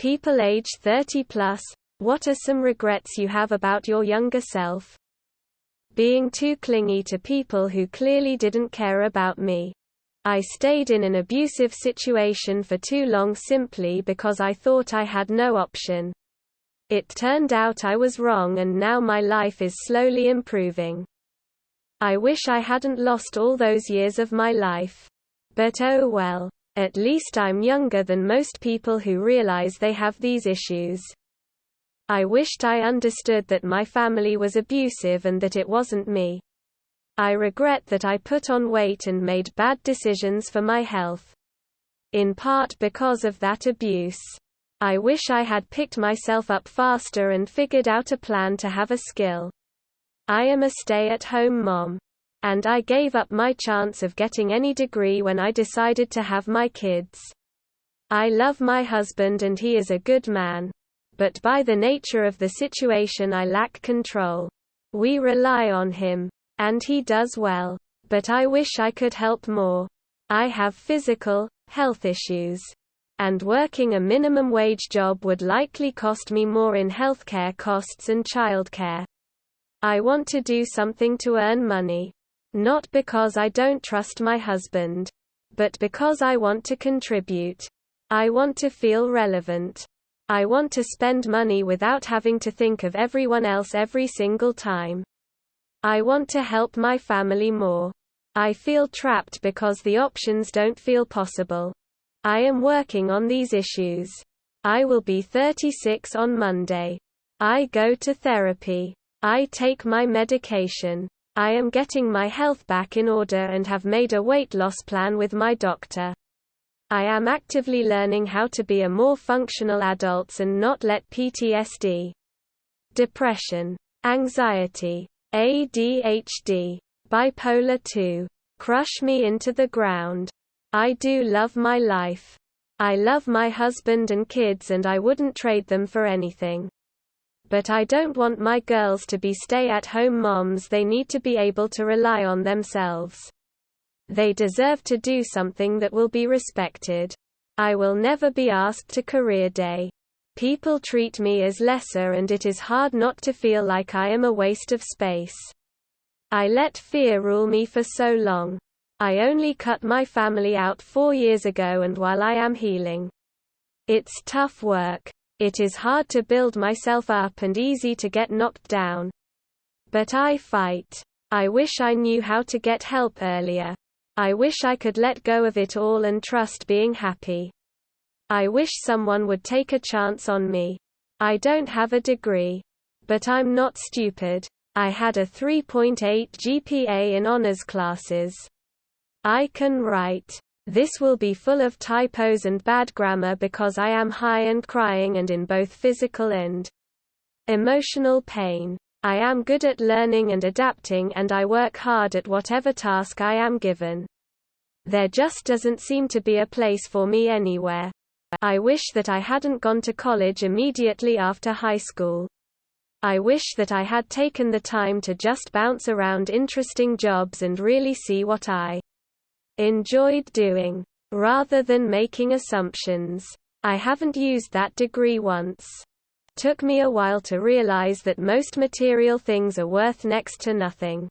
People age 30 plus, what are some regrets you have about your younger self? Being too clingy to people who clearly didn't care about me. I stayed in an abusive situation for too long simply because I thought I had no option. It turned out I was wrong and now my life is slowly improving. I wish I hadn't lost all those years of my life. But oh well. At least I'm younger than most people who realize they have these issues. I wished I understood that my family was abusive and that it wasn't me. I regret that I put on weight and made bad decisions for my health. In part because of that abuse. I wish I had picked myself up faster and figured out a plan to have a skill. I am a stay-at-home mom. And I gave up my chance of getting any degree when I decided to have my kids. I love my husband and he is a good man. But by the nature of the situation I lack control. We rely on him. And he does well. But I wish I could help more. I have physical health issues. And working a minimum wage job would likely cost me more in healthcare costs and childcare. I want to do something to earn money. Not because I don't trust my husband. But because I want to contribute. I want to feel relevant. I want to spend money without having to think of everyone else every single time. I want to help my family more. I feel trapped because the options don't feel possible. I am working on these issues. I will be 36 on Monday. I go to therapy. I take my medication. I am getting my health back in order and have made a weight loss plan with my doctor. I am actively learning how to be a more functional adult and not let PTSD, depression, anxiety, ADHD, bipolar 2, crush me into the ground. I do love my life. I love my husband and kids and I wouldn't trade them for anything. But I don't want my girls to be stay-at-home moms. They need to be able to rely on themselves. They deserve to do something that will be respected. I will never be asked to career day. People treat me as lesser and it is hard not to feel like I am a waste of space. I let fear rule me for so long. I only cut my family out 4 years ago and while I am healing. It's tough work. It is hard to build myself up and easy to get knocked down. But I fight. I wish I knew how to get help earlier. I wish I could let go of it all and trust being happy. I wish someone would take a chance on me. I don't have a degree. But I'm not stupid. I had a 3.8 GPA in honors classes. I can write. This will be full of typos and bad grammar because I am high and crying and in both physical and emotional pain. I am good at learning and adapting and I work hard at whatever task I am given. There just doesn't seem to be a place for me anywhere. I wish that I hadn't gone to college immediately after high school. I wish that I had taken the time to just bounce around interesting jobs and really see what I enjoyed doing, rather than making assumptions. I haven't used that degree once. Took me a while to realize that most material things are worth next to nothing.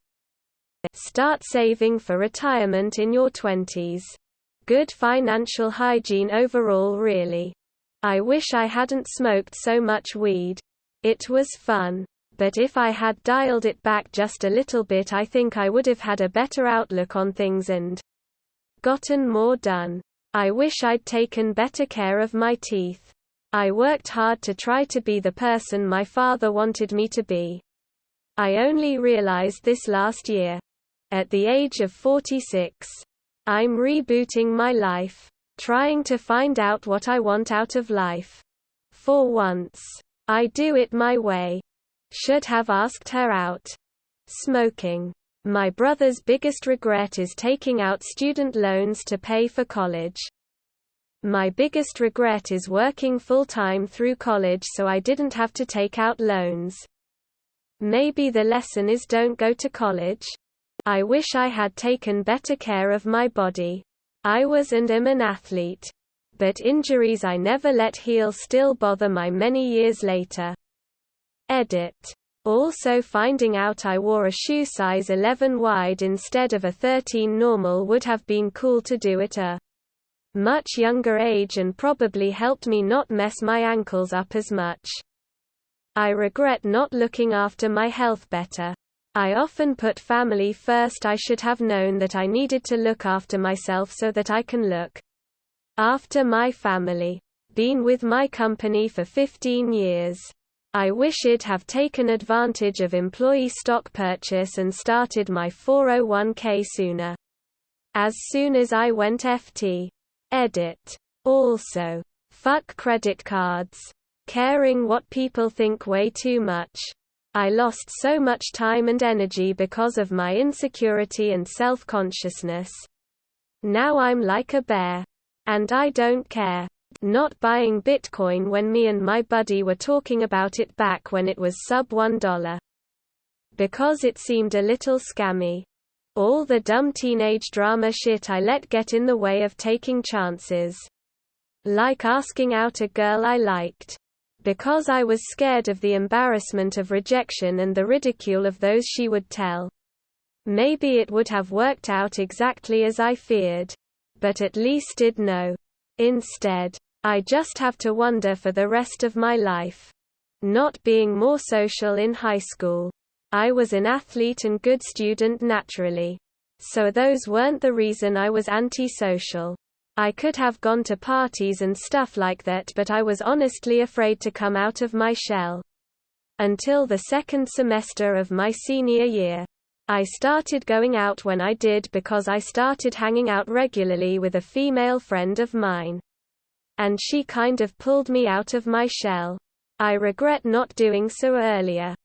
Start saving for retirement in your 20s. Good financial hygiene overall really. I wish I hadn't smoked so much weed. It was fun. But if I had dialed it back just a little bit I think I would have had a better outlook on things and gotten more done. I wish I'd taken better care of my teeth. I worked hard to try to be the person my father wanted me to be. I only realized this last year. At the age of 46. I'm rebooting my life. Trying to find out what I want out of life. For once. I do it my way. Should have asked her out. Smoking. My brother's biggest regret is taking out student loans to pay for college. My biggest regret is working full-time through college so I didn't have to take out loans. Maybe the lesson is don't go to college. I wish I had taken better care of my body. I was and am an athlete. but injuries I never let heal still bother me many years later. Edit. Also, finding out I wore a shoe size 11 wide instead of a 13 normal would have been cool to do at a much younger age and probably helped me not mess my ankles up as much. I regret not looking after my health better. I often put family first. I should have known that I needed to look after myself so that I can look after my family. Been with my company for 15 years. I wish I'd have taken advantage of employee stock purchase and started my 401k sooner. As soon as I went FT. Edit. Also, fuck credit cards. Caring what people think way too much. I lost so much time and energy because of my insecurity and self-consciousness. Now I'm like a bear. And I don't care. Not buying Bitcoin when me and my buddy were talking about it back when it was sub $1. Because it seemed a little scammy. All the dumb teenage drama shit I let get in the way of taking chances. Like asking out a girl I liked. Because I was scared of the embarrassment of rejection and the ridicule of those she would tell. Maybe it would have worked out exactly as I feared. But at least did know. Instead, I just have to wonder for the rest of my life. Not being more social in high school. I was an athlete and good student naturally. So those weren't the reason I was antisocial. I could have gone to parties and stuff like that, but I was honestly afraid to come out of my shell. Until the second semester of my senior year. I started going out when I did because I started hanging out regularly with a female friend of mine. And she kind of pulled me out of my shell. I regret not doing so earlier.